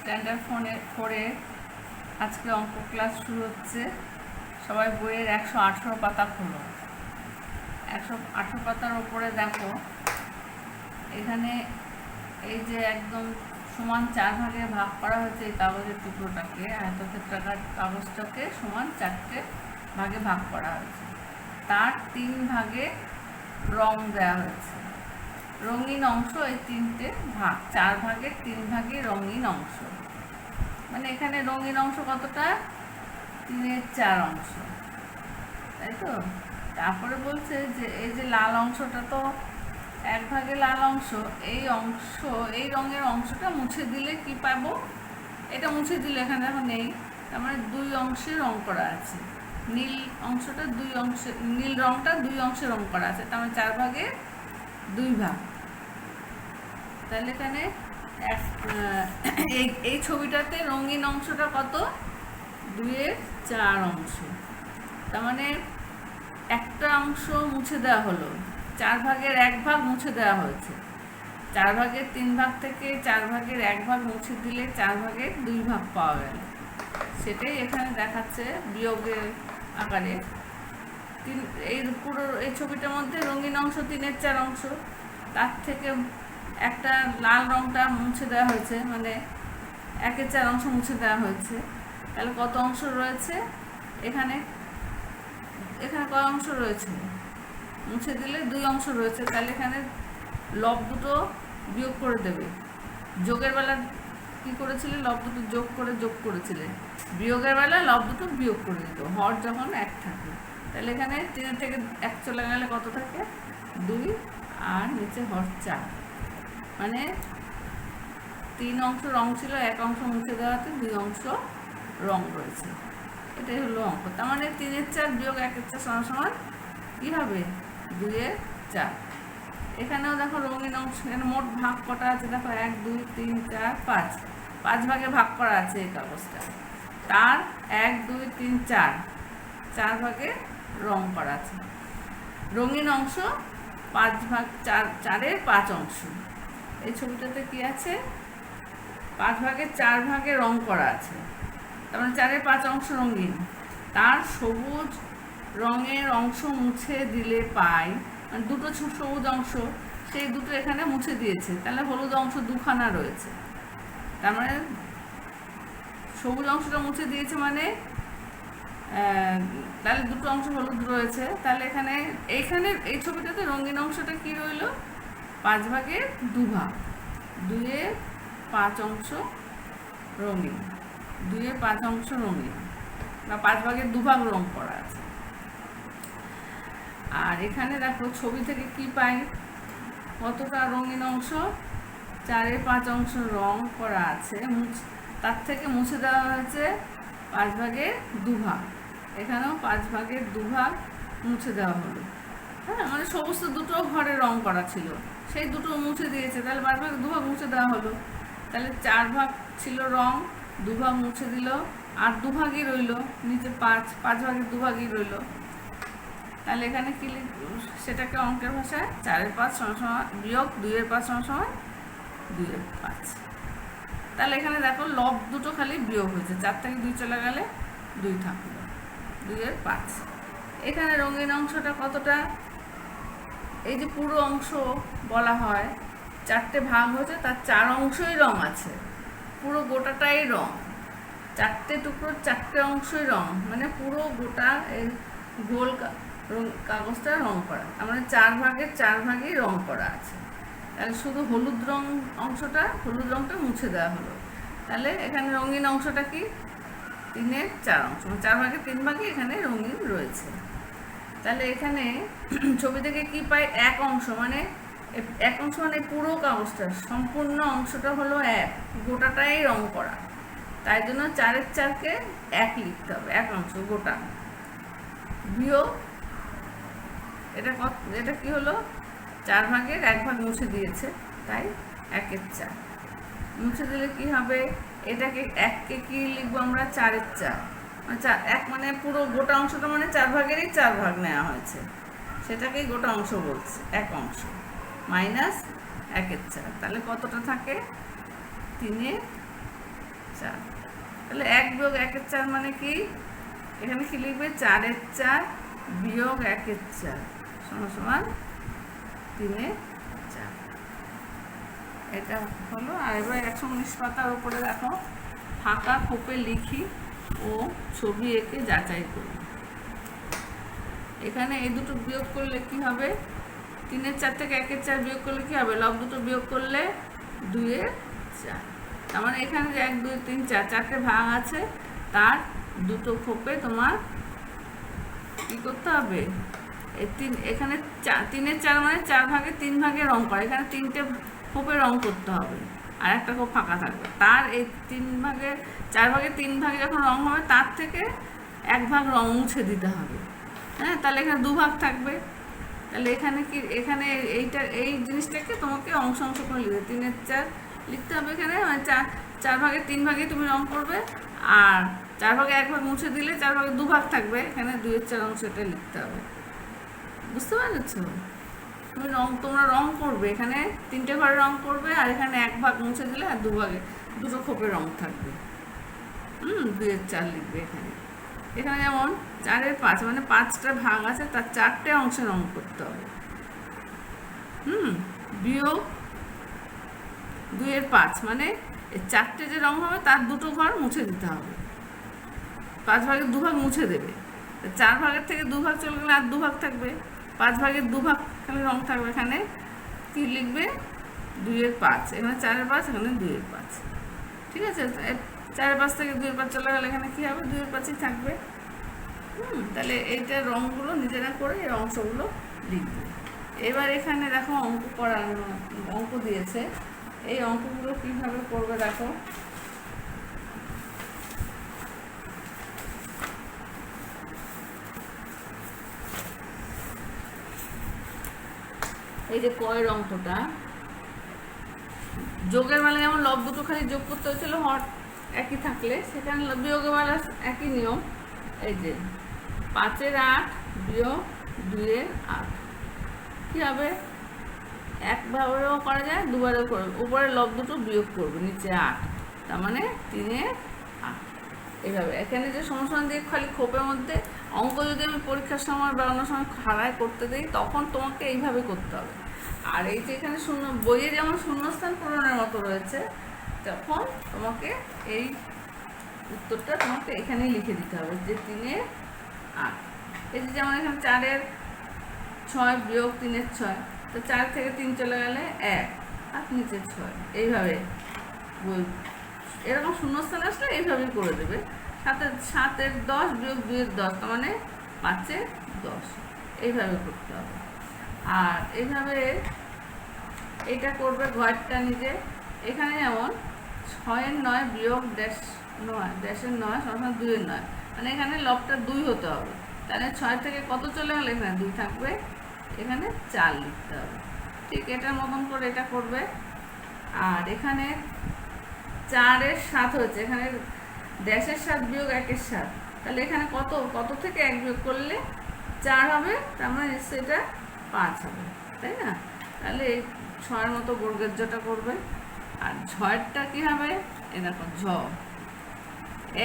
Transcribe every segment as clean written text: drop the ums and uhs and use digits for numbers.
Standard ফোরে আজকে অঙ্ক ক্লাস শুরু হচ্ছে। সবাই বইয়ের 118 পাতা খোলো। 118 পাতার ওপরে দেখো, এখানে এই যে একদম সমান 4 ভাগে ভাগ করা হয়েছে এই কাগজের টুকরোটাকে, আয়তক্ষেত্রাকার কাগজটাকে সমান 4টে ভাগে ভাগ করা হয়েছে। তার 3 ভাগে রং দেওয়া হয়েছে, রঙিন অংশ এই 3টে ভাগ, 4 ভাগের 3 ভাগে রঙিন অংশ। মানে এখানে রঙিন অংশ কতটা? 3/4 অংশ, তাই তো। তারপরে বলছে যে এই যে লাল অংশটা তো 1 ভাগে লাল অংশ, এই রঙের অংশটা মুছে দিলে কি পাবো? এটা মুছে দিলে এখানে দেখো নেই, তার মানে 2 অংশে রং করা আছে। নীল অংশটা 2 অংশে, নীল রংটা 2 অংশে রং করা আছে, তার মানে 4 ভাগে 2 ভাগ। তাহলে এখানে এই ছবিটাতে রঙিন অংশটা কত? 2/4 অংশ। তার মানে একটা অংশ মুছে দেওয়া হলো, 4 ভাগের 1 ভাগ মুছে দেওয়া হয়েছে। 4 ভাগের 3 ভাগ থেকে 4 ভাগের 1 ভাগ মুছে দিলে 4 ভাগের 2 ভাগ পাওয়া গেল। সেটাই এখানে দেখাচ্ছে বিয়োগের আকারে। এই পুরো এই ছবিটার মধ্যে রঙিন অংশ 3/4 অংশ, তার থেকে একটা লাল রংটা মুছে দেওয়া হয়েছে, মানে 1/4 অংশ মুছে দেওয়া হয়েছে। তাহলে কত অংশ রয়েছে এখানে? এখানে কত অংশ রয়েছে? মুছে দিলে 2 অংশ রয়েছে। তাহলে এখানে লব দুটো বিয়োগ করে দেবে। যোগের বেলা কি করেছিলে? লব দুটো যোগ করেছিলে। বিয়োগের বেলা লব দুটো বিয়োগ করে দিত, হর যখন 1 থাকে। তাহলে এখানে 3 থেকে 1 চলে গেলে কত থাকে? 2, আর নিচে হর 4। মানে 3 অংশ রং ছিল, 1 অংশ মুছে দেওয়াতে 2 অংশ রং রয়েছে। এটাই হলো অঙ্ক। তার মানে 3/4 বিয়োগ 1/4 সমান কি হবে? 2/4। এখানেও দেখো রঙিন অংশ, এখানে মোট ভাগ কটা আছে দেখো, 1 2 3 4 5, 5 ভাগে ভাগ করা আছে এই কাগজটা। তার 1 2 3 4 ভাগে রং করা আছে। রঙিন অংশ 5 ভাগ 4-4-এর 5 অংশ। এই ছবিটাতে কি আছে? 5 ভাগের 4 ভাগে রং করা আছে, তার মানে 4-এর 5 অংশ রঙিন। তার সবুজ রঙের অংশ মুছে দিলে পাই, মানে দুটো সবুজ অংশ, সেই দুটো এখানে মুছে দিয়েছে। তাহলে হলুদ অংশ 2খানা রয়েছে। তার মানে সবুজ অংশটা মুছে দিয়েছে, মানে তাহলে দুটো অংশ হলুদ রয়েছে। তাহলে এইখানে এই ছবিটাতে রঙিন অংশটা কি রইল? 5 ভাগের 2 ভাগ, 2/5 অংশ রঙিন, 2/5 অংশ রঙিন, বা 5 ভাগের 2 ভাগ রং করা আছে। আর এখানে দেখো ছবি থেকে কি পাই? কতটা রঙিন অংশ? 4/5 অংশ রং করা আছে, তার থেকে মুছে দেওয়া হয়েছে 5 ভাগের 2 ভাগ। এখানেও 5 ভাগের 2 ভাগ মুছে দেওয়া হলো। হ্যাঁ, মানে সমস্ত দুটো ঘরে রং করা ছিল, সেই দুটো মুছে দিয়েছে। তাহলে 5 ভাগের 2 ভাগ মুছে দেওয়া হলো। তাহলে 4 ভাগ ছিল রং, 2 ভাগ মুছে দিল, আর 2 ভাগই রইল নিচে 5 ভাগের 2 ভাগই রইল। তাহলে এখানে কি সেটাকে অঙ্কের ভাষায় 4/5 সমান বিয়োগ 2/5 সমান 2/5। তাহলে এখানে দেখো লব দুটো খালি বিয়োগ হয়েছে, 4 থেকে 2 চলে গেলে 2 থাকলো, 2/5। এখানে রঙিন অংশটা কতটা? এই যে পুরো অংশ বলা হয়, 4টে ভাগ হয়েছে, তার 4 অংশই রং আছে, পুরো গোটাটাই রং। 4টে টুকরো 4টে অংশই রং, মানে পুরো গোটা এই গোল কাগজটা রং করা। তার মানে 4 ভাগের 4 ভাগই রং করা আছে। তাহলে শুধু হলুদ রংটা মুছে দেওয়া হলো। তাহলে এখানে রঙিন অংশটা কি? 3/4 অংশ, 4 ভাগের 3 ভাগই এখানে রঙিন রয়েছে। তাহলে এখানে ছবি থেকে কি পাই? 1 অংশ, মানে 1 অংশ মানে পুরো কাগজটা, সম্পূর্ণ অংশটা হলো 1, গোটাটাই রং করা। তাই জন্য 4/4-কে 1 লিখতে হবে, 1 অংশ গোটা। বিয়োগ এটা কি হলো? 4 ভাগের 1 ভাগ মুছে দিয়েছে, তাই 1/4 মুছে দিলে কি হবে? এটাকে 1কে কি লিখবো আমরা? 4/4। 1 মানে পুরো গোটা অংশটা, মানে 4 ভাগেরই 4 ভাগ নেওয়া হয়েছে, সেটাকেই গোটা অংশ বলছে, 1 অংশ মাইনাস 1/4। তাহলে কতটা থাকে? 3/4। 4। তাহলে 1 বিয়োগ 1-এর 4 মানে কি? এখানে কি লিখবে? 4-এর 4 বিয়োগ 1-এর 4 সমান সমান 3-এর 4। এটা হলো। আর এবার 119 পাতার উপরে দেখো, ফাঁকা খোপে লিখি ও ছবি এঁকে যাচাই করি। এখানে এই দুটো বিয়োগ করলে কি হবে? 3-এর 4 থেকে 1-এর 4 বিয়োগ করলে কি হবে? লব দুটো বিয়োগ করলে 2-এর 4। তার মানে এখানে যে 1 2 3 4 চারটে ভাগ আছে, তার দুটো খোপে তোমার কি করতে হবে? এখানে 3-এর 4 মানে 4 ভাগে 3 ভাগে রং করা, এখানে 3টে খোপে রং করতে হবে, আর একটা খোপ ফাঁকা থাকবে। তার এই 3 ভাগে 4 ভাগে 3 ভাগে যখন রং হবে, তার থেকে 1 ভাগ রং মুছে দিতে হবে। হ্যাঁ, তাহলে এখানে 2 ভাগ থাকবে। তাহলে এখানে কি, এখানে এই জিনিসটাকে তোমাকে অংশ অংশ করে লিখতে, 3-এর 4 লিখতে হবে এখানে, মানে 4 ভাগে 3 ভাগে তুমি রং করবে, আর 4 ভাগে 1 ভাগ মুছে দিলে 4 ভাগে 2 ভাগ থাকবে, এখানে 2-এর 4 অংশটা লিখতে হবে। বুঝতে পারছো? তোমরা রং করবে, এখানে 3টে ঘরে রং করবে, আর এখানে 1 ভাগ মুছে দিলে আর 2 ভাগে দুটো খোপে রং থাকবে। 2-এর 4 লিখবে এখানে। এখানে যেমন 4-এর 5 মানে 5টা ভাগ আছে, তার 4টে অংশে রং করতে হবে। বিয়োগ 2-এর 5 মানে এই 4টে যে রং হবে, তার দুটো ঘর মুছে দিতে হবে। 5 ভাগের 2 ভাগ মুছে দেবে, 4 ভাগের থেকে 2 ভাগ চলে গেলে আর 2 ভাগ থাকবে, 5 ভাগের 2 ভাগ খালি রং থাকবে। এখানে কি লিখবে? 2-এর 5, এখানে 4-এর 5, এখানে 2-এর 5। ঠিক আছে? 4-এর 5 থেকে 2-এর 5 চলে গেলে এখানে কি হবে? 2-এর 5ই থাকবে। তাহলে এইটা রংগুলো নিজেরা করে এই অংশগুলো লিখবে। এবার এখানে দেখো অঙ্ক দিয়েছে, এই অঙ্কগুলো কিভাবে করবে দেখো। এই যে কয়ের অঙ্কটা, যোগের বেলা যেমন লব দুটো খালি যোগ করতে হয়েছিল হর একই থাকলে, সেখানে বিয়োগের বেলা একই নিয়ম। এই যে 5-এর 8 বিয়োগ 2-এর 8 কি হবে? একবারেও করা যায়, দুবারেও করবে। উপরে লব দুটো বিয়োগ করবে, নিচে 8, তার মানে 3-এর 8। এইভাবে এখানে যে সমস্যা দিয়ে খালি খোপের মধ্যে অঙ্ক যদি আমি পরীক্ষার সময় বা অন্য সময় খাড়ায় করতে দিই, তখন তোমাকে এইভাবে করতে হবে। আর এই যে এখানে বইয়ে যেমন শূন্যস্থান পূরণের মতো রয়েছে, তখন তোমাকে এই উত্তরটা তোমাকে এখানেই লিখে দিতে হবে, যে 3-এর 8। এই যে যেমন এখানে 4-এর 6 বিয়োগ 3-এর 6, তো 4 থেকে 3 চলে গেলে 1, আর নিচে 6। এইভাবে এরকম শূন্যস্থান আসলে এইভাবেই করে দেবে। 7-এর 10 বিয়োগ 2-এর 10, তার মানে 5-এর 10। এইভাবে করতে হবে। আর এইভাবে এটা করবে ঘরটা নিজে। এখানে যেমন 6-এর 9 বিয়োগ ড্যাশের 9 সমান 2-এর 9, মানে এখানে লবটা 2 হতে হবে। তাহলে 6 থেকে কত চলে গেলে এখানে 2 থাকবে, এখানে 4 লিখতে হবে। ঠিক এটার মতন করে এটা করবে। আর এখানে 4-এর 7 হয়েছে, এখানে ড্যাশের 7 বিয়োগ 1-এর 7, তাহলে এখানে কত থেকে 1 বিয়োগ করলে 4 হবে, তার মানে সেটা 5 হবে, তাই না? তাহলে এই 6-এর মতো বর্গের জটা করবে। আর 6-এরটা কি হবে? এই দেখো ঝ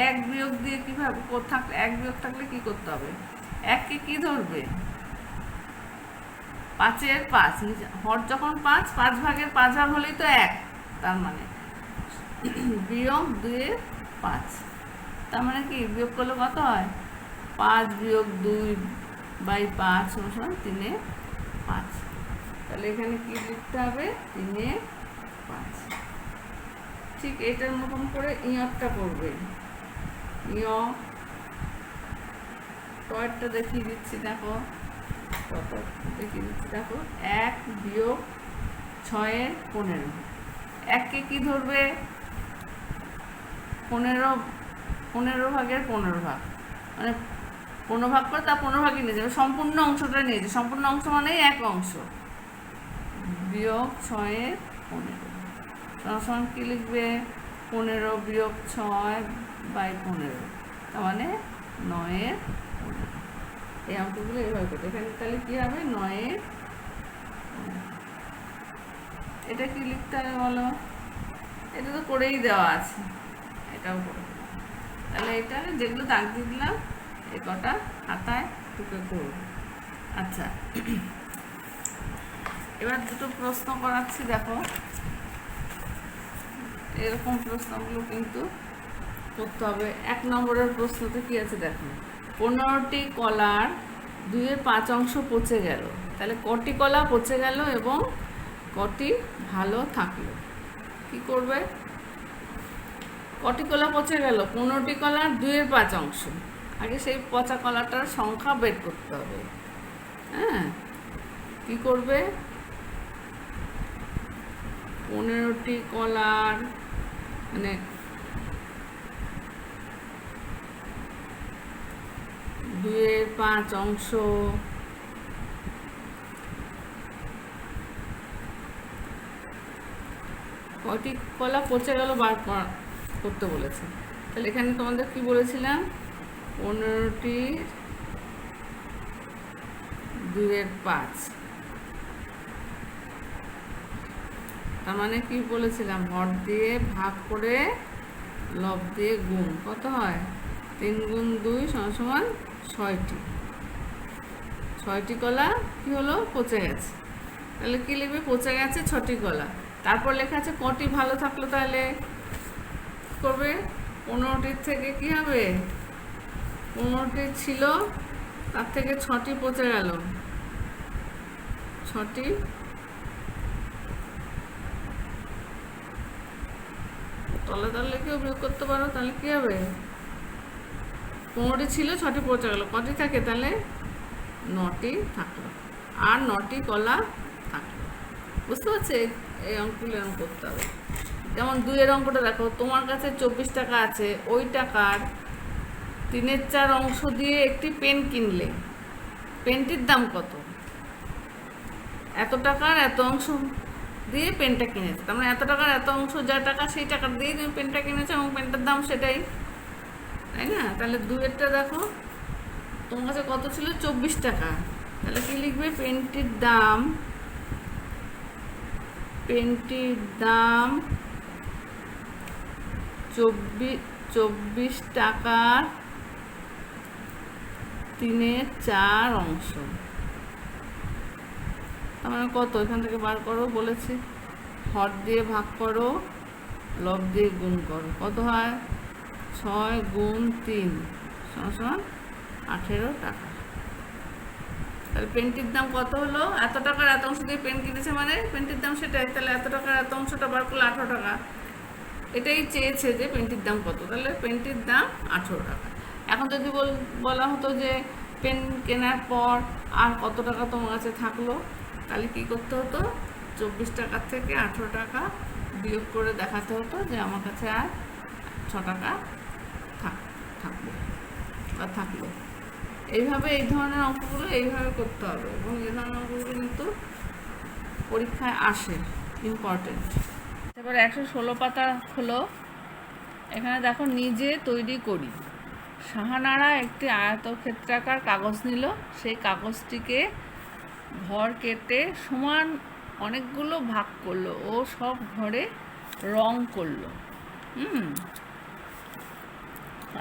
1 বিয়োগ দিয়ে কিভাবে 1 বিয়োগ থাকলে কি করতে হবে? 1কে কি ধরবে? 5-এর 5, হর যখন 5 ভাগের 5 ভাগ হলেই তো 1, তার মানে বিয়োগ 2-এর 5, তার মানে কি বিয়োগ করলে কত হয়? 5 বিয়োগ 2/5 সমান 3-এর 5। তাহলে এখানে কি লিখতে হবে? 3-এর 5। ঠিক এটার মতন করে ইয়টা করবে। টয়টা দেখিয়ে দিচ্ছি, দেখো কত দেখিয়ে দিচ্ছি, দেখো 1 বিয়োগ 6-এর 15। 1কে কি ধরবে? 15 ভাগের 15 ভাগ, মানে 15 ভাগ করে তার 15 ভাগই নিয়ে যাবে, সম্পূর্ণ অংশটা নিয়ে যাবে। সম্পূর্ণ অংশ মানেই 1 অংশ, বিয়োগ 6-এর 15 সমান কি লিখবে? 15 বিয়োগ 6/15, তার মানে 9-এর 15। এই অঙ্কগুলো এইভাবে করতে। এখানে তাহলে কি হবে? 9-এর। এটা কি লিখতে হবে বলো? এটা তো করেই দেওয়া আছে, এটাও করে দেবো। তাহলে এটা যেগুলো দাগ দিয়ে দিলাম এই কটা খাতায় টুকে করব। আচ্ছা, এবার দুটো প্রশ্ন করাচ্ছি, দেখো এরকম প্রশ্নগুলো কিন্তু করতে হবে। 1 নম্বরের প্রশ্নতে কি আছে দেখো, 15টি কলার 2/5 অংশ পচে গেল, তাহলে কটি কলা পচে গেল এবং কটি ভালো থাকলো? কি করবে? কটি কলা পচে গেল? 15টি কলার 2/5 অংশ। আগে সেই পচা কলাটার সংখ্যা বের করতে হবে। হ্যাঁ, কি করবে? 15টি কলার মানে 2/5 অংশ, কটি কলা পচে গেল বার করতে বলেছে। তাহলে এখানে তোমাদের কি বলেছিলাম, 15টি 2/5, তার মানে কি বলেছিলাম, হর দিয়ে ভাগ করে লব দিয়ে গুণ, কত হয়? 3 গুণ 2 সমান 6টি। 6টি কলা কি হলো? পচে গেছে। তাহলে কি লিখবে? পচে গেছে 6টি কলা। তারপর লেখা আছে কটি ভালো থাকলো, তাহলে করবে 15টির থেকে কি হবে? 15টি ছিল, তার থেকে 6টি পচে গেল, 6টি তলে তলে কেউ বিয়োগ করতে পারো, তাহলে কি হবে? 15টি ছিল, 6টি পচে গেল, কটি থাকে? তাহলে 9টি থাকলো, আর 9টি কলা থাকলো। বুঝতে পারছি? এই অঙ্কগুলো এরকম করতে হবে। যেমন 2 অঙ্কটা দেখো, তোমার কাছে 24 টাকা আছে, ওই টাকার 3/4 অংশ দিয়ে একটি পেন কিনলে, পেনটির দাম কত? এত টাকার এত অংশ দিয়ে পেনটা কিনেছে, তার মানে এত টাকার এত অংশ যা টাকা, সেই টাকা দিয়ে তুমি পেনটা কিনেছো এবং পেনটার দাম সেটাই, তাই না? তাহলে 2-এরটা দেখো, তোমার কাছে কত ছিল? 24 টাকা। তাহলে কি লিখবে? পেনটির দাম 24 টাকার 3/4 অংশ, তার মানে কত? এখান থেকে বার করো বলেছি, হর দিয়ে ভাগ করো, লব দিয়ে গুণ করো, কত হয়? 6 গুণ 3 সমান 18 টাকা। তাহলে পেনটির দাম কত হলো? এত টাকার এত অংশ দিয়ে পেন কিনেছে মানে পেনটির দাম সেটাই। তাহলে এত টাকার এত অংশটা বার করলে 18 টাকা। এটাই চেয়েছে যে পেনটির দাম কত, তাহলে পেনটির দাম 18 টাকা। এখন যদি বলা হতো যে পেন কেনার পর আর কত টাকা তোমার কাছে থাকলো, তাহলে কি করতে হতো? 24 টাকার থেকে 18 টাকা বিয়োগ করে দেখাতে হতো যে আমার কাছে আর 6 টাকা থাকলো। এইভাবে এই ধরনের অঙ্কগুলো এইভাবে করতে হবে, এবং এই ধরনের অঙ্কগুলো কিন্তু পরীক্ষায় আসে, ইম্পর্টেন্ট। এবার 116 পাতা হলো, এখানে দেখো, নিজে তৈরি করি। শাহানারা একটি আয়তক্ষেত্রাকার কাগজ নিল, সেই কাগজটিকে ঘর কেটে সমান অনেকগুলো ভাগ করলো ও সব ঘরে রং করলো।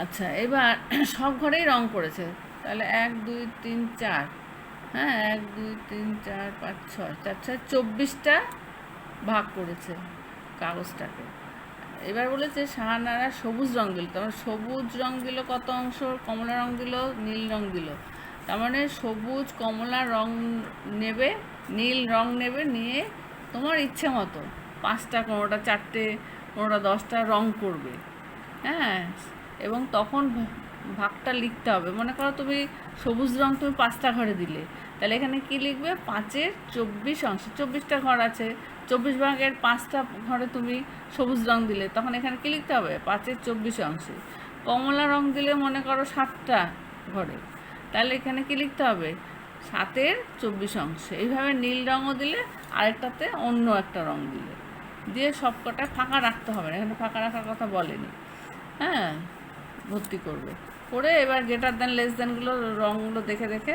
আচ্ছা, এবার সব ঘরেই রং করেছে, তাহলে 1 2 3 4, হ্যাঁ 1 2 3 4 5 6, 24টা ভাগ করেছে কাগজটাকে। এবার বলেছে শাহানারা সবুজ রং দিল, তার মানে সবুজ রং দিল কত অংশ? কমলা রং দিল, নীল রং দিল, তার মানে সবুজ কমলা রং নেবে, নীল রং নেবে, নিয়ে তোমার ইচ্ছে মতো 5টা, কোনোটা 4টে, কোনোটা 10টা রং করবে। হ্যাঁ, এবং তখন ভাগটা লিখতে হবে। মনে করো তুমি সবুজ রং তুমি 5টা ঘরে দিলে, তাহলে এখানে কি লিখবে? 5-এর 24 অংশ, 24টা ঘর আছে, 24 ভাগের 5টা ঘরে তুমি সবুজ রং দিলে, তখন এখানে কি লিখতে হবে? 5-এর 24 অংশে। কমলা রং দিলে মনে করো 7টা ঘরে, তাহলে এখানে কি লিখতে হবে? 7-এর 24 অংশে। এইভাবে নীল রঙও দিলে, আরেকটাতে অন্য একটা রং দিলে, দিয়ে সব কটা ফাঁকা রাখতে হবে না, এখানে ফাঁকা রাখার কথা বলেনি। হ্যাঁ, ভর্তি করবে করে এবার গ্রেটার দ্যান লেস দ্যানগুলো রঙগুলো দেখে দেখে,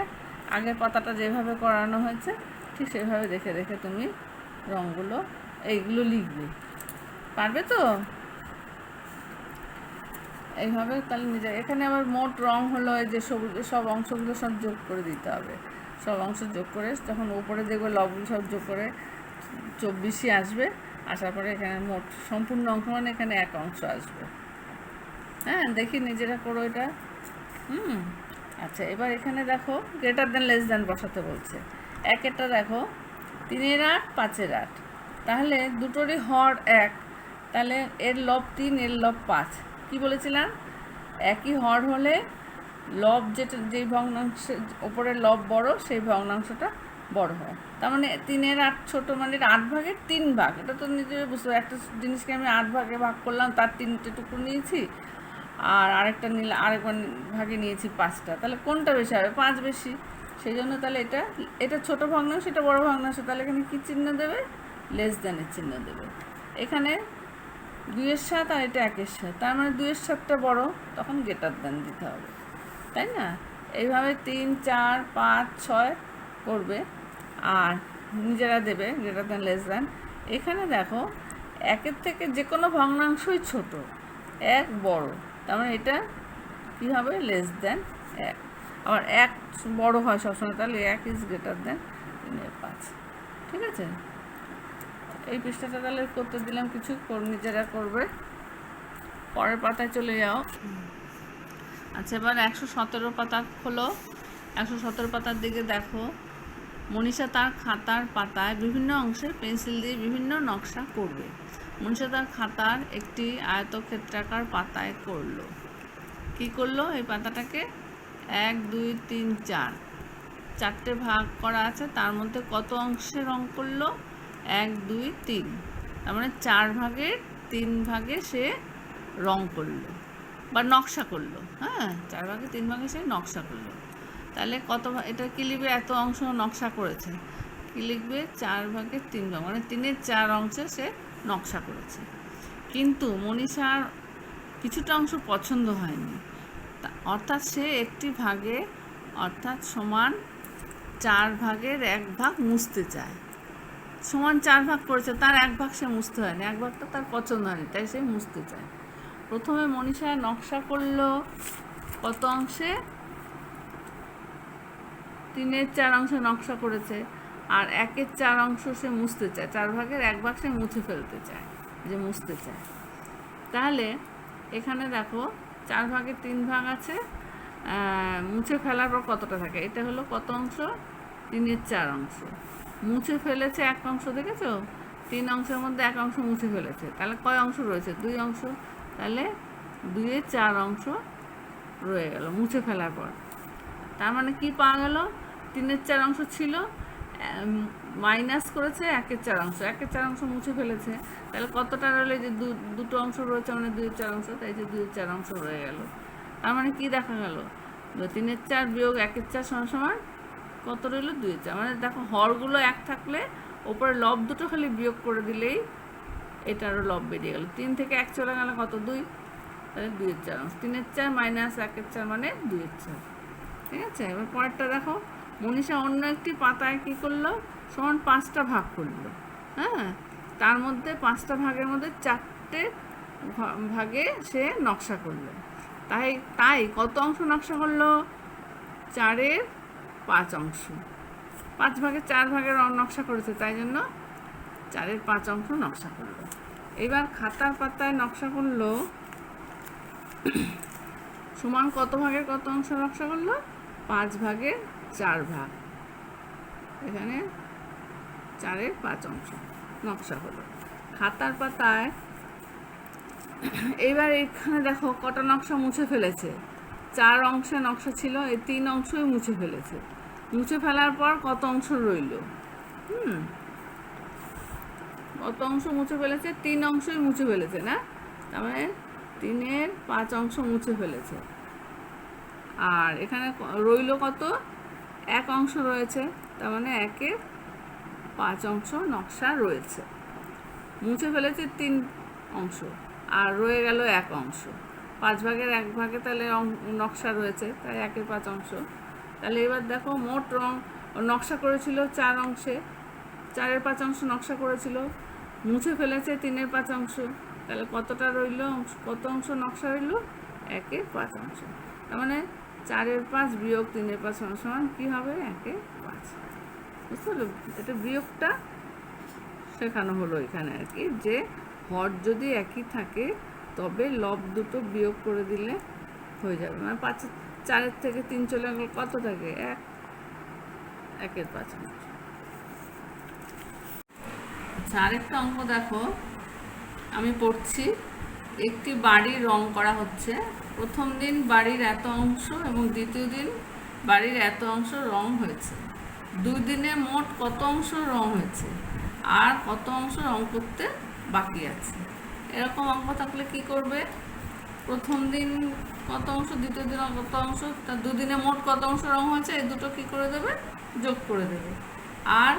আগের পাতাটা যেভাবে করানো হয়েছে ঠিক সেভাবে দেখে দেখে তুমি রঙগুলো এইগুলো লিখবে। পারবে তো? এইভাবে তাহলে নিজে এখানে আবার মোট রং হলো এই যে সবুজ, সব অংশগুলো সব যোগ করে দিতে হবে। সব অংশ যোগ করে যখন উপরে দেখবে লবগুলো সব যোগ করে 24ই আসবে। আসার পরে এখানে মোট সম্পূর্ণ অংশ মানে এখানে এক অংশ আসবে। হ্যাঁ, দেখি নিজেরা করো এটা। আচ্ছা, এবার এখানে দেখো গ্রেটার দেন লেস দেন বসাতে বলছে। একেরটা দেখো 3-এর 8 5-এর 8, তাহলে দুটোরই হর এক, তাহলে এর লব 3 এর লব 5। কি বলেছিলাম? একই হর হলে লব যেই ভগ্নাংশের ওপরের লব বড় সেই ভগ্নাংশটা বড় হয়। তার মানে 3-এর 8 ছোটো, মানে 8 ভাগের 3 ভাগ। এটা তো নিজের বুঝতে, একটা জিনিসকে আমি 8 ভাগে ভাগ করলাম, তার 3টে টুকরো নিয়েছি, আর আরেকটা নিলে আরেকবার ভাগে নিয়েছি 5টা, তাহলে কোনটা বেশি হবে? 5 বেশি। সেই জন্য তাহলে এটা ছোটো ভগ্নাংশ, এটা বড় ভগ্নাংশ, তাহলে এখানে কী চিহ্ন দেবে? লেস দেনের চিহ্ন দেবে। এখানে 2-এর 7 আর এটা 1-এর 7, তার মানে 2-এর 7টা বড়, তখন গ্রেটার দেন দিতে হবে, তাই না? এইভাবে 3 4 5 6 করবে আর নিজেরা দেবে গ্রেটার দেন লেস দেন। এখানে দেখো 1-এর থেকে যে কোনো ভগ্নাংশই ছোট, 1 বড়, তার মানে এটা কী হবে? Less than 1। আবার 1 বড় হয় সবসময়, তাহলে 1 ইজ গ্রেটার দেন 3-এর 5। ঠিক আছে, এই পৃষ্ঠাটা তাহলে করতে দিলাম, কিছু নিজেরা করবে। পরের পাতায় চলে যাও। আচ্ছা, এবার 117 পাতা খোলো। 117 পাতার দিকে দেখো, মনীষা তার খাতার পাতায় বিভিন্ন অংশে পেন্সিল দিয়ে বিভিন্ন নকশা করবে। মনীষা তার খাতার একটি আয়তক্ষেত্রাকার পাতায় করলো। কি করলো? এই পাতাটাকে 1 2 3 4 চারটে ভাগ করা আছে, তার মধ্যে কত অংশে রং করলো? 1 2 3, তার মানে 4 ভাগের 3 ভাগে সে রং করলো বা নকশা করলো। হ্যাঁ, 4 ভাগে 3 ভাগে সে নকশা করলো। তাহলে কত, এটা কী লিখবে? এত অংশ নকশা করেছে, কী লিখবে? 4 ভাগের 3 ভাগ, মানে 3-এর 4 অংশে সে নকশা করেছে। কিন্তু মনীষার কিছুটা অংশ পছন্দ হয়নি, অর্থাৎ সে একটি ভাগে, অর্থাৎ সমান 4 ভাগের 1 ভাগ মুছতে চায়। সমান 4 ভাগ করেছে, তার 1 ভাগ সে মুছতে হয়নি, 1 ভাগটা তার পছন্দ হয়নি, তাই সে মুছতে চায়। প্রথমে মনীষা নকশা করলো কত অংশে? 3-এর 4 অংশ নকশা করেছে, আর 1-এর 4 অংশ সে মুছতে চায়। 4 ভাগের 1 ভাগ সে মুছে ফেলতে চায়, যে মুছতে চায়। তাহলে এখানে দেখো 4 ভাগের 3 ভাগ আছে, মুছে ফেলার পর কতটা থাকে? এটা হলো কত অংশ? 3-এর 4 অংশ। মুছে ফেলেছে 1 অংশ, দেখেছো? 3 অংশের মধ্যে 1 অংশ মুছে ফেলেছে, তাহলে কয় অংশ রয়েছে? 2 অংশ। তাহলে 2-এর 4 অংশ রয়ে গেল মুছে ফেলার পর। তার মানে কি পাওয়া গেল? 3-এর 4 অংশ ছিল, মাইনাস করেছে 1-এর 4 অংশ, 1-এর 4 অংশ মুছে ফেলেছে, তাহলে কতটা রইল? যে দুটো অংশ রয়েছে, মানে 2-এর 4 অংশ, তাই যে 2-এর 4 অংশ রয়ে গেল। তার মানে কি দেখা গেল? 3-এর 4 বিয়োগ 1-এর 4 সমান কত রইল? 2-এর 4। মানে দেখো, হরগুলো 1 থাকলে ওপরে লব দুটো খালি বিয়োগ করে দিলেই এটারও লব বেরিয়ে গেল। 3 থেকে 1 চলে গেল কত? 2, তাহলে 2-এর 4 অংশ। 3-এর 4 মাইনাস 1-এর 4 মানে 2-এর 4। ঠিক আছে, এবার পরেরটা দেখো, মনীষা অন্য একটি পাতায় কী করলো? সমান 5টা ভাগ করলো। হ্যাঁ, তার মধ্যে 5টা ভাগের মধ্যে 4টে ভাগে সে নকশা করলো। তাই কত অংশ নকশা করলো? 4-এর 5 অংশ। 5 ভাগে 4 ভাগের নকশা করেছে, তাই জন্য 4-এর 5 অংশ নকশা করলো। এবার খাতার পাতায় নকশা করলো সমান কত ভাগের কত অংশ নকশা করলো? 5 ভাগের 4 ভাগ। এখানে 4-এর 5 অংশ নকশা হলো খাতার পাতায়। এইবার এখানে দেখো কটা নকশা মুছে ফেলেছে? 4 অংশে নকশা ছিল, এই 3 অংশই মুছে ফেলেছে। মুছে ফেলার পর কত অংশ রইল? কত অংশ মুছে ফেলেছে? 3 অংশই মুছে ফেলেছে না? তার মানে 3-এর 5 অংশ মুছে ফেলেছে। আর এখানে রইল কত? 1 অংশ রয়েছে, তার মানে 1-এর 5 অংশ নকশা রয়েছে। মুছে ফেলেছে 3 অংশ, আর রয়ে গেল 1 অংশ। 5 ভাগের 1 ভাগে তাহলে নকশা রয়েছে, তাই 1-এর 5 অংশ। তাহলে এবার দেখো, মোট নকশা করেছিল 4 অংশে, 4-এর 5 অংশ নকশা করেছিল, মুছে ফেলেছে 3-এর 5 অংশ, তাহলে কতটা রইল? কত অংশ নকশা রইল? 1/5 অংশ। তার মানে 4/5 বিয়োগ 3/5 সমান কি হবে? 1/5। বুঝতে পারলো? এটা বিয়োগটা শেখানো হলো এখানে আর কি, যে হর যদি একই থাকে তবে লব দুটো বিয়োগ করে দিলে হয়ে যাবে। মানে 4 থেকে 3 চলে গেলে কত থাকে? 1/5 অংশ। আচ্ছা, আরেকটা অঙ্ক দেখো, আমি পড়ছি। একটি বাড়ি রং করা হচ্ছে। প্রথম দিন বাড়ির এত অংশ এবং দ্বিতীয় দিন বাড়ির এত অংশ রং হয়েছে। 2 দিনে মোট কত অংশ রং হয়েছে আর কত অংশ রং করতে বাকি আছে? এরকম অঙ্ক থাকলে কি করবে? প্রথম দিন কত অংশ, দ্বিতীয় দিন কত অংশ, তার 2 দিনে মোট কত অংশ রং হয়েছে, এই দুটো কি করে দেবে? যোগ করে দেবে। আর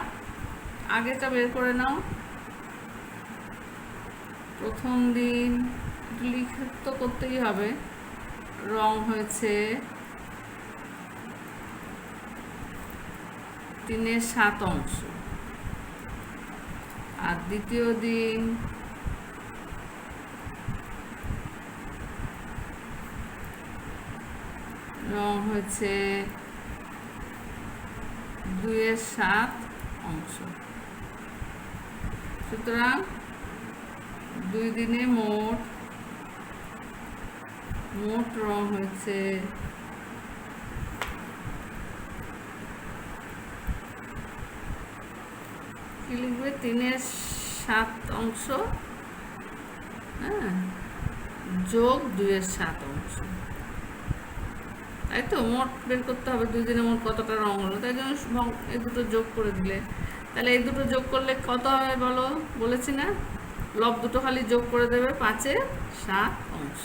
আগেটা বের করে নাও। প্রথম দিন লিখে তো করতেই হবে, রং হয়েছে 3/7 অংশ। আর দ্বিতীয় দিন রং হয়েছে 2/7 অংশ। সুতরাং 2 দিনে মোট রং হয়েছে কি লিখবে? 3/7 অংশ, হ্যাঁ, যোগ 2/7 অংশ। তাই তো মোট বের করতে হবে 2 দিনে মোট কতটা রং হলো, তাই জন্য এই দুটো যোগ করে দিলে। তাহলে এই দুটো যোগ করলে কত হবে বলো? বলেছি না, লব দুটো খালি যোগ করে দেবে 5/7 অংশ।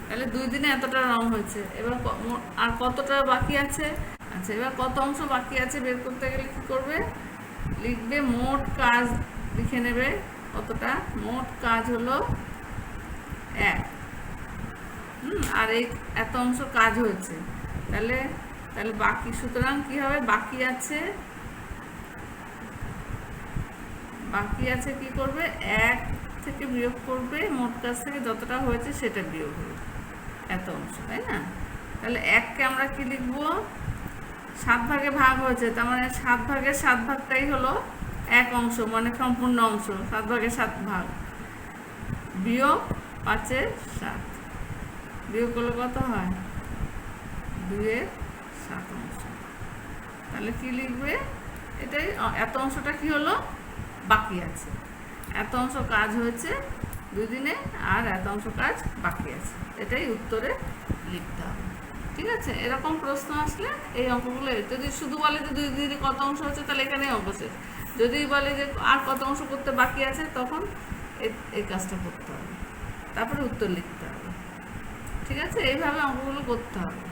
তাহলে 2 দিনে এতটা রং হয়েছে। এবার আর কতটা বাকি আছে? আচ্ছা, এবার কত অংশ বাকি আছে বের করতে গেলে কি করবে? লিখবে মোট কাজ, লিখে নেবে কতটা। মোট কাজ হলো 1। আর এই এত অংশ কাজ হয়েছে, তাহলে বাকি, সুতরাং কি হবে? বাকি আছে কি করবে? 1 থেকে বিয়োগ করবে, মোট কাজ থেকে যতটা হয়েছে সেটা বিয়োগ হবে, এত অংশ, তাই না? তাহলে 1কে আমরা কি লিখবো? 7 ভাগে ভাগ হয়েছে, তার মানে 7 ভাগের 7 ভাগটাই হলো 1 অংশ, মানে সম্পূর্ণ অংশ। 7 ভাগের 7 ভাগ বিয়োগ 5/7, বিয়োগ করলে কত হয়? 2/7 অংশ। তাহলে কি লিখবে? এটাই, এত অংশটা কি হলো? বাকি আছে। এত অংশ কাজ হয়েছে 2 দিনে, আর এত অংশ কাজ বাকি আছে, এটাই উত্তরে লিখতে হবে। ঠিক আছে? এরকম প্রশ্ন আসলে এই অঙ্কগুলো, যদি শুধু বলে যে 2 দিনে কত অংশ হচ্ছে, তাহলে এখানেই অঙ্ক শেষ। যদি বলে যে আর কত অংশ করতে বাকি আছে, তখন এই কাজটা করতে হবে, তারপরে উত্তর লিখতে হবে। ঠিক আছে? এইভাবে অঙ্কগুলো করতে হবে।